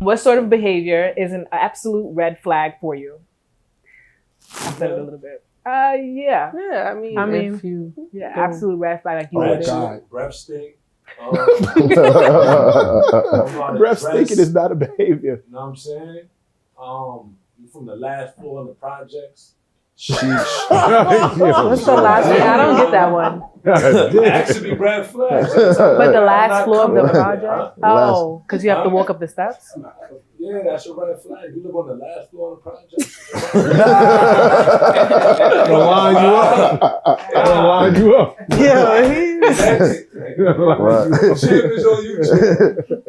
What sort of behavior is an absolute red flag for you? I said it a little bit. Yeah. Yeah, I mean, if you absolute red flag. Like you breath stink. Breath stinking is not a behavior. You know what I'm saying? You from the last floor of the projects. What's the last thing? I don't get that one. Actually, red flags. But the last floor of the project? Oh, because you have to walk up the steps? Yeah, that's your red flag. You live on the last floor of the project. They'll line you up. They'll line you up. Yeah, Chip is on YouTube.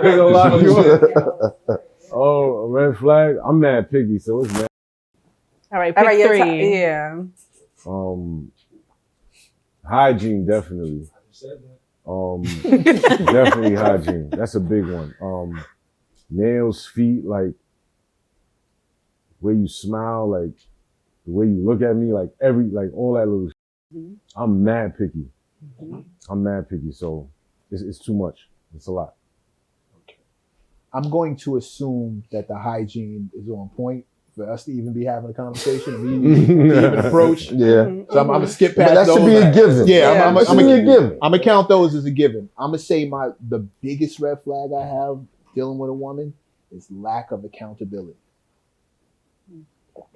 They'll line you up. Oh, a red flag? I'm mad picky, so it's mad. All right, pick three. Yeah. Hygiene, definitely. Definitely hygiene. That's a big one. Nails, feet, like the way you smile, like the way you look at me, like all that little shit. I'm mad picky. I'm mad picky, so it's too much. It's a lot. I'm going to assume that the hygiene is on point for us to even be having a conversation and even approach. Yeah. So I'm gonna skip past that those. should be a given. Yeah, I'm given. I'm gonna count those as a given. I'm gonna say the biggest red flag I have dealing with a woman is lack of accountability.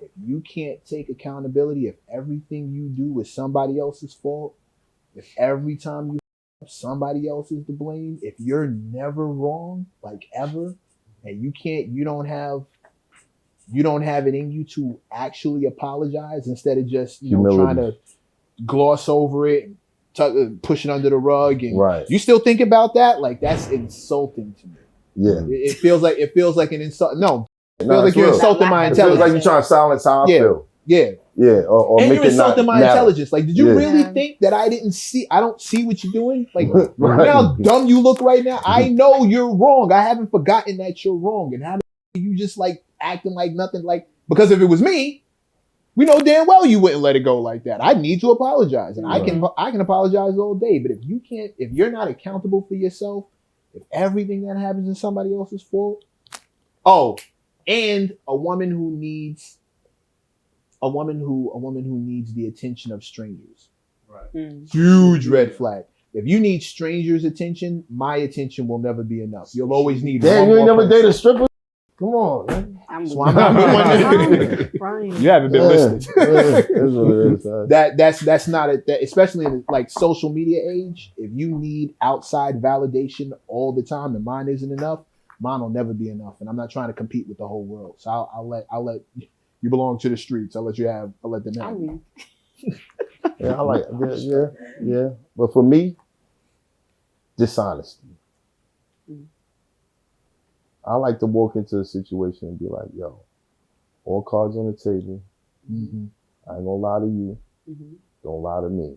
If you can't take accountability, if everything you do is somebody else's fault, if every time you somebody else is to blame, if you're never wrong, like ever, and you don't have it in you to actually apologize instead of just trying to gloss over it, push it under the rug, and you still think about that, like that's insulting to me. Yeah, it feels like an insult. No, it feels like you're insulting my intelligence. It feels like you're trying to silence how I feel. Yeah. Or and make you're insulting my matter. intelligence. Like, did you really think that I don't see what you're doing? Like, how dumb you look right now. I know you're wrong. I haven't forgotten that you're wrong. And how do you just like acting like nothing? Like, because if it was me, we know damn well you wouldn't let it go like that. I need to apologize, and I can apologize all day. But if you're not accountable for yourself, if everything that happens is somebody else's fault, and a woman who needs the attention of strangers, huge red flag. If you need strangers' attention, my attention will never be enough. You'll always need. Damn, you ain't never dated a stripper? Come on, man. You haven't been listening. That's not it. Especially in like social media age, if you need outside validation all the time and mine isn't enough, mine will never be enough. And I'm not trying to compete with the whole world. So I'll let you belong to the streets. I'll let them have. Yeah, I like yeah. But for me, dishonesty. I like to walk into a situation and be like, yo, all cards on the table. Mm-hmm. I ain't gonna lie to you. Mm-hmm. Don't lie to me.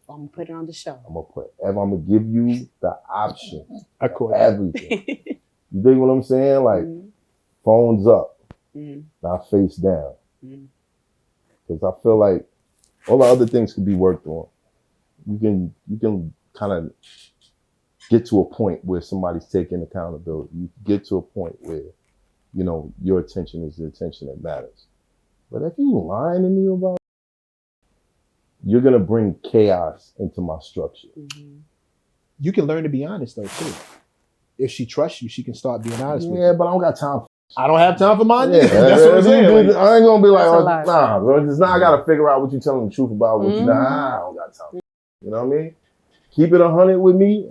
I'm gonna put it on the show. I'm gonna give you the option. I call everything. You dig what I'm saying? Like phones up, not face down. Because I feel like all the other things can be worked on. You can kind of get to a point where somebody's taking accountability. You get to a point where, your attention is the attention that matters. But if you lying to me about it, you're gonna bring chaos into my structure. You can learn to be honest though too. If she trusts you, she can start being honest with you. Yeah, but I don't got time. I don't have time for mine. Yeah, that's what I'm saying. I ain't gonna be like, nah, bro. It's not. I gotta figure out what you're telling the truth about. What you nah, I don't got time. You know what I mean? Keep it 100 with me,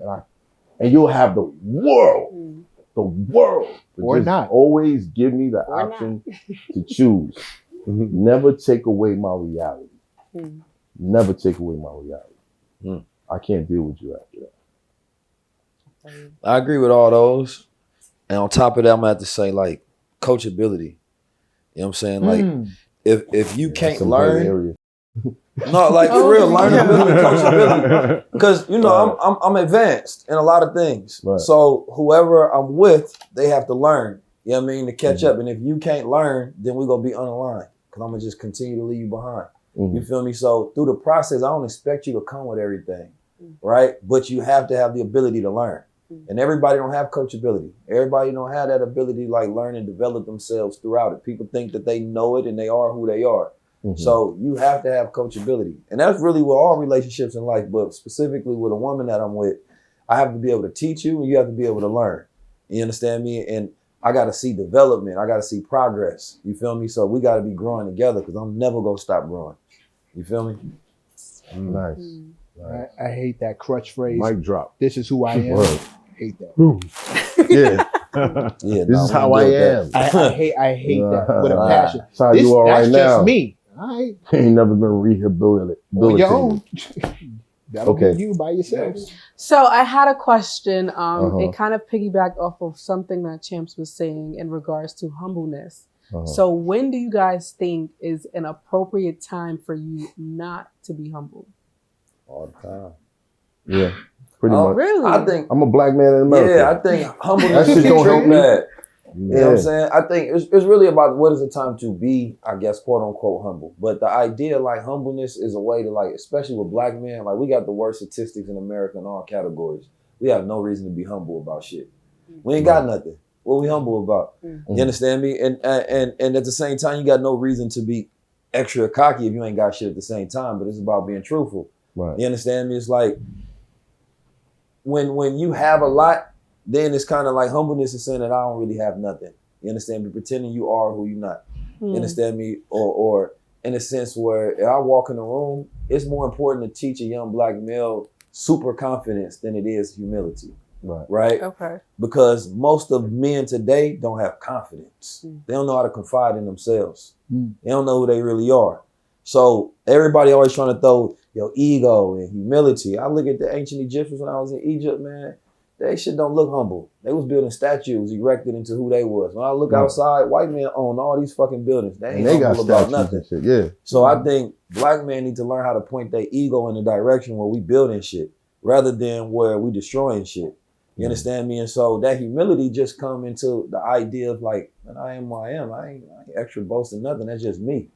and you'll have the world. Or not. Always give me the option to choose. Never take away my reality. Never take away my reality. I can't deal with you after that. I agree with all those. And on top of that, I'm gonna have to say like coachability. You know what I'm saying? Like if you can't learn, no, like for real, learnability, coachability. Because I'm advanced in a lot of things. Right. So whoever I'm with, they have to learn. You know what I mean? To catch up. And if you can't learn, then we're gonna be unaligned. Because I'm gonna just continue to leave you behind. You feel me? So through the process, I don't expect you to come with everything, right? But you have to have the ability to learn. And everybody don't have coachability. Everybody don't have that ability to like learn and develop themselves throughout it. People think that they know it and they are who they are. So you have to have coachability. And that's really with all relationships in life, but specifically with a woman that I'm with, I have to be able to teach you and you have to be able to learn. You understand me? And I got to see development. I got to see progress. You feel me? So we got to be growing together because I'm never going to stop growing. You feel me? Nice. I hate that crutch phrase. Mic drop. This is who I am. Word. Hate that. Yeah. Yeah, This is how I am. I hate that with a passion. That's how you are That's right now. just me. All right. Ain't never been rehabilitated. On your own. That'll Okay. be you by yourself. So I had a question. It kind of piggybacked off of something that Champs was saying in regards to humbleness. So when do you guys think is an appropriate time for you not to be humble? All the time. Yeah. Pretty much. Really? I think, I'm a black man in America. yeah, I think humbleness That shit is don't help me. bad. You know what Yeah. I'm saying? I think it's really about what is the time to be, I guess, quote unquote, humble. But the idea, like, humbleness is a way to, like, especially with black men, like, we got the worst statistics in America in all categories. We have no reason to be humble about shit. We ain't got nothing. What we humble about? You understand me? And at the same time, you got no reason to be extra cocky if you ain't got shit at the same time. But it's about being truthful. Right. You understand me? It's like when you have a lot, then it's kind of like humbleness is saying that I don't really have nothing. You understand me? Pretending you are who you're not. You understand me? Or in a sense where if I walk in the room, it's more important to teach a young black male super confidence than it is humility. Right? Okay. Because most of men today don't have confidence. They don't know how to confide in themselves. They don't know who they really are. So everybody always trying to throw your ego and humility. I look at the ancient Egyptians when I was in Egypt, man. They shit don't look humble. They was building statues erected into who they was. When I look outside, white men own all these fucking buildings. They ain't humble about nothing. Shit. Yeah. So I think black men need to learn how to point their ego in the direction where we building shit rather than where we destroying shit. You understand me? And so that humility just come into the idea of like, man, I am who I am. I ain't extra boasting nothing. That's just me.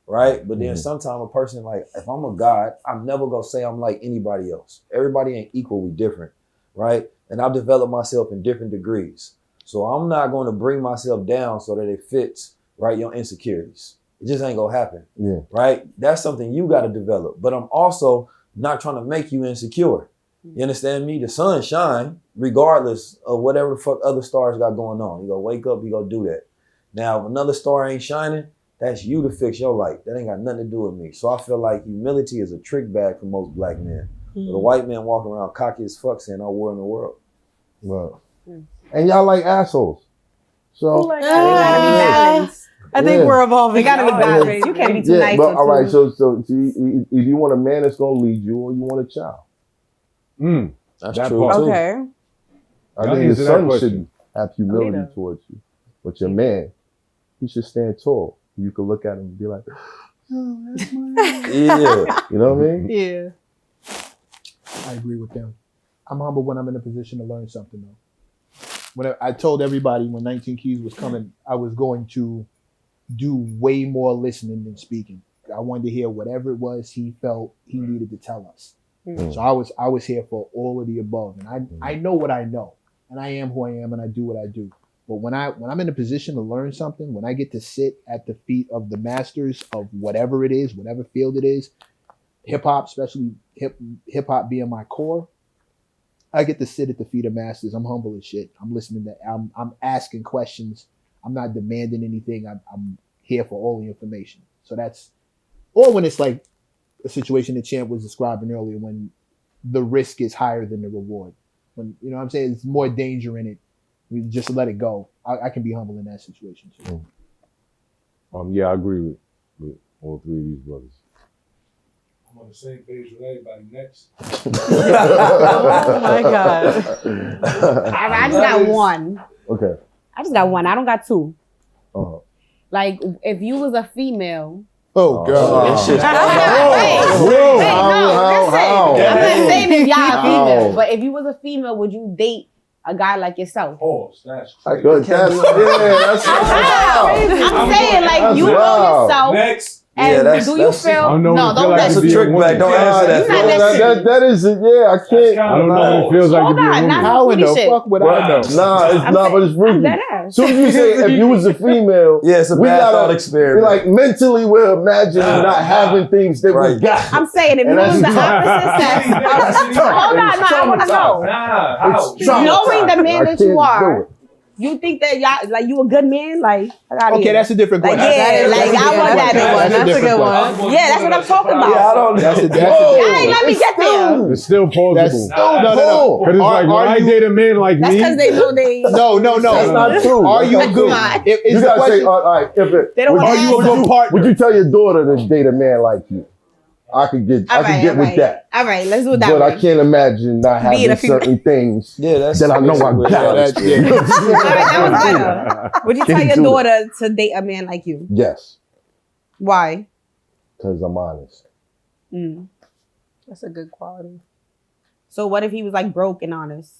Right? But then sometimes a person like, if I'm a God, I'm never gonna say I'm like anybody else. Everybody ain't equal, we different. Right? And I've developed myself in different degrees. So I'm not going to bring myself down so that it fits, right, your insecurities. It just ain't going to happen. Yeah. Right? That's something you got to develop. But I'm also not trying to make you insecure. You understand me? The sun shine regardless of whatever the fuck other stars got going on. You go wake up, you go do that. Now, if another star ain't shining, that's you to fix your light. That ain't got nothing to do with me. So I feel like humility is a trick bag for most black men. But a white man walking around cocky as fuck saying, "I war in the world." Well, and y'all like assholes. So They gotta be balanced. I think we're evolving. They gotta be balanced. You can't be too nice. But or all right, too- so if you want a man that's gonna lead you, or you want a child, That's That true part. too. Okay. I Y'all think your answer that son question. should have humility towards you, but your man, he should stand tall. You can look at him and be like, "Oh, that's my." Yeah. You know what I mean? Yeah. I agree with them. I'm humble when I'm in a position to learn something though. When I told everybody when 19 Keys was coming, I was going to do way more listening than speaking. I wanted to hear whatever it was he felt he needed to tell us. So I was here for all of the above. And I know what I know. And I am who I am and I do what I do. But when I'm in a position to learn something, when I get to sit at the feet of the masters of whatever it is, whatever field it is, hip hop, especially hip hop being my core, I get to sit at the feet of masters. I'm humble as shit. I'm listening to, I'm asking questions. I'm not demanding anything. I'm here for all the information. So that's, or when it's like a situation that Champ was describing earlier, when the risk is higher than the reward. When, you know what I'm saying? There's more danger in it. We just let it go. I can be humble in that situation too. Yeah, I agree with all three of these brothers. I'm on the same page with everybody. Next. Oh my God. I just got one. Okay. I just got one. I don't got two. Uh-huh. Like, if you was a female. Oh, God. That shit's How? I'm not saying if y'all How? female, but if you was a female, would you date a guy like yourself? Oh, that's I crazy. could. That's I'm saying, like, That's you know wild. yourself. Next. And that's- do you that's- feel? I don't know No, what it don't feel like That's to a be trick woman. back. Don't Yeah, answer that. you not Phil. next to that is it. Yeah, I can't. I don't know what it feels like to Hold be a on, woman. not How in the shit. fuck would I know? Nah, it's I'm not, but it's I'm freaky. dead ass. Soon as you say if you was a female, Yeah, it's a we bad gotta- thought experiment. like mentally we're imagining not having things that we Right. got. I'm saying if you And was the that's opposite sex. Hold on, no, I want to know. Knowing the man that you are, you think that y'all like you a good man? Like I gotta Okay, that's a different like question. yeah, like I want that one. That's a good one. Yeah, that's what I'm talking about. Yeah, I don't know. That's a Y'all ain't let me get there. It's still That's plausible. no. Because it's like, when I date a man like That's me, because they know they. No. That's not true. Are you That's good? not true. Is You the gotta say, question? all right, if it, They don't would wanna you- ask. would you- Would you tell your daughter to date a man like you? I could get with that. All right, let's do it that But way. I can't imagine not Being having a female. certain things Yeah, that's that I know I got. All right, that was better. Would you tell Can't your do daughter to date a man like you? Yes, Why? because I'm honest. That's a good quality. So what if he was like broke and honest?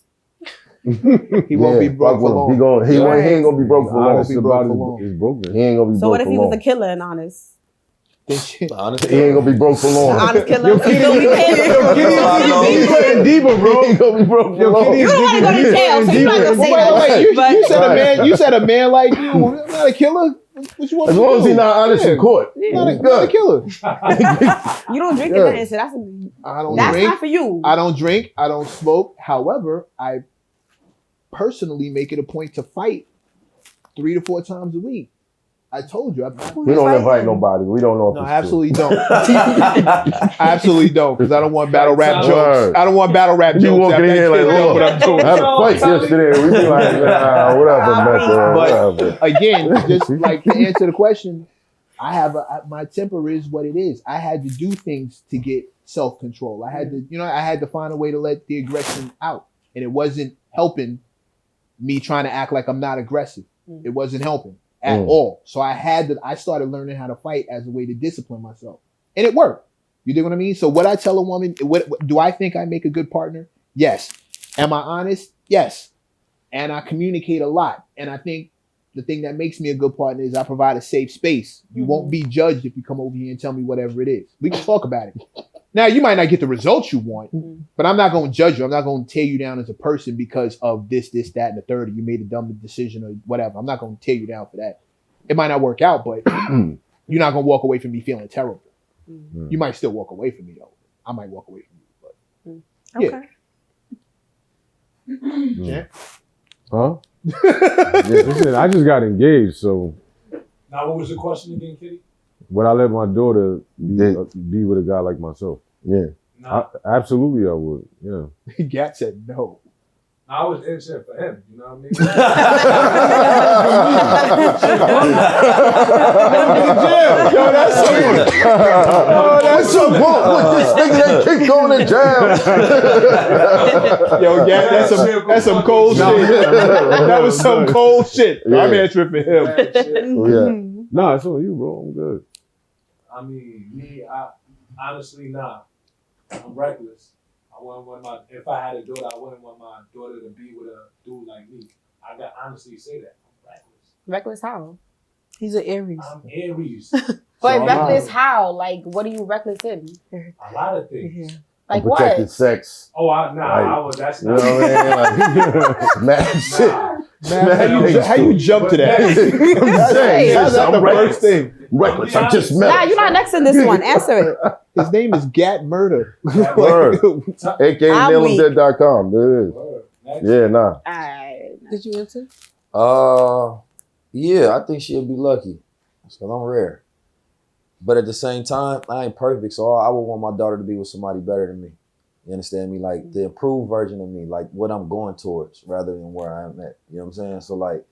He won't be broke for long. He ain't gonna be broke for long. honest be about broke for long. his brokenness. He ain't gonna be So broke what if for he was long. a killer and honest? Honestly. He ain't gonna be broke for long. Honest killer? You still be paying? He's playing diva, bro. He ain't gonna be broke for long. You don't want to go to jail, so you're not gonna say that. But You said a man like you, not a killer. What you want As to long do? as he's not honest in court, Not a good. killer. you don't drink Yeah. it, so that's I don't that's drink. not for you. I don't drink. I don't smoke. However, I personally make it a point to fight 3 to 4 times a week. I told you. We don't invite nobody. We don't know if No, it's I absolutely don't. I absolutely don't, because I don't want battle rap jokes. Word. I don't want battle rap You jokes. walking after in here I like, kid know "Look, what I'm doing. I had a fight yesterday. We be like, nah, whatever, But again, just like to answer the question, I have my temper is what it is. I had to do things to get self-control. I had to, I had to find a way to let the aggression out, and it wasn't helping me trying to act like I'm not aggressive. It wasn't helping at all. So I started learning how to fight as a way to discipline myself, and it worked. You dig what I mean? So what I tell a woman, what do I think I make a good partner? Yes. Am I honest? Yes. And I communicate a lot. And I think the thing that makes me a good partner is I provide a safe space. You won't be judged if you come over here and tell me whatever it is. We can talk about it. Now, you might not get the results you want, but I'm not going to judge you. I'm not going to tear you down as a person because of this, that, and the third. You made a dumb decision or whatever. I'm not going to tear you down for that. It might not work out, but you're not going to walk away from me feeling terrible. You might still walk away from me, though. I might walk away from you, but yeah. Okay. Huh? Yeah, listen, I just got engaged, so Now, what was the question again, Kitty? would I let my daughter be with a guy like myself? Yeah. Absolutely, I would. Yeah. Gat said no. I was answering for him, you know what I mean? Yo, that's so That's so good. Look, this nigga that keep going to jail. Yo, Gat, that's some cold shit. That was some cold shit. Yeah. I'm answering for him. Yeah. Nah, it's on you, bro. I'm good. I mean, I honestly, nah. I'm reckless. I wouldn't want if I had a daughter, I wouldn't want my daughter to be with a dude like me. I got honestly say that. I'm reckless. Reckless how? He's an Aries. I'm Aries. But reckless how? Like, what are you reckless in? A lot of things. Like Unprotected what? sex. Oh, I was. That's You know not. what I mean? Like, mad shit. Man, how you jump to that? I'm saying, How's that the first thing? Reckless. I just met Nah, him. you're not next in this one. Answer it. His name is Gat Murder. Word. AKA I'm weak. nailhimdead.com. There it is. Next. Yeah, nah. Alright. Did you answer? Yeah, I think she'll be lucky. Because I'm rare. But at the same time, I ain't perfect, so I would want my daughter to be with somebody better than me. You understand me? Like the improved version of me, like what I'm going towards rather than where I'm at. You know what I'm saying? So like,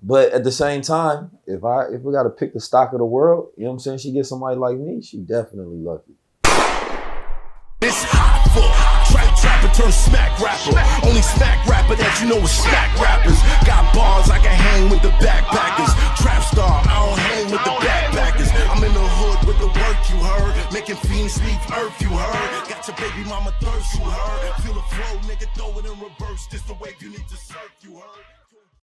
but at the same time, if we got to pick the stock of the world, you know what I'm saying? She gets somebody like me, she definitely lucky. It's Hoffa, trapper turned smack rapper. Only smack rapper that you know is smack rappers. Got bars, I can hang with the backpackers. Trap star, I don't hang with the backpackers. I'm in the hood with the work, you heard. Making fiends leave earth, you heard. Got your baby mama thirst, you heard. Feel the flow, nigga, throw it in reverse. This the wave you need to surf, you heard.